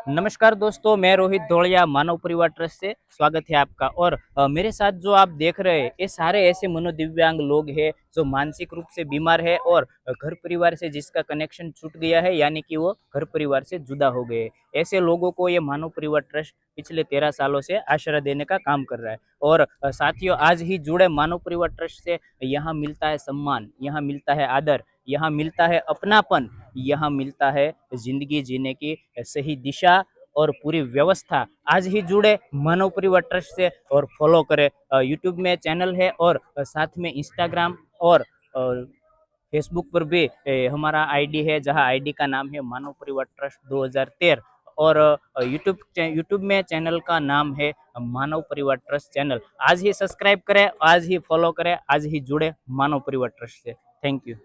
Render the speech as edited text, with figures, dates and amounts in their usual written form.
नमस्कार दोस्तों, मैं रोहित धोलिया मानव परिवार ट्रस्ट से स्वागत है आपका। और मेरे साथ जो आप देख रहे हैं ये सारे ऐसे मनोदिव्यांग लोग हैं जो मानसिक रूप से बीमार है और घर परिवार से जिसका कनेक्शन छूट गया है, यानी कि वो घर परिवार से जुदा हो गए हैं। ऐसे लोगों को ये मानव परिवार ट्रस्ट पिछले 13 सालों से आश्रय देने का काम कर रहा है। और साथियों, आज ही जुड़े मानव परिवार ट्रस्ट से यहाँ मिलता है सम्मान, यहाँ मिलता है आदर, यहाँ मिलता है अपनापन, यहाँ मिलता है जिंदगी जीने की सही दिशा और पूरी व्यवस्था। आज ही जुड़े मानव परिवार ट्रस्ट से और फॉलो करें। यूट्यूब में चैनल है और साथ में इंस्टाग्राम और फेसबुक पर भी हमारा आईडी है, जहां आईडी का नाम है मानव परिवार ट्रस्ट 2013। और यूट्यूब में चैनल का नाम है मानव परिवार ट्रस्ट चैनल। आज ही सब्सक्राइब करें, आज ही फॉलो करें, आज ही जुड़े मानव परिवार ट्रस्ट से। Thank you.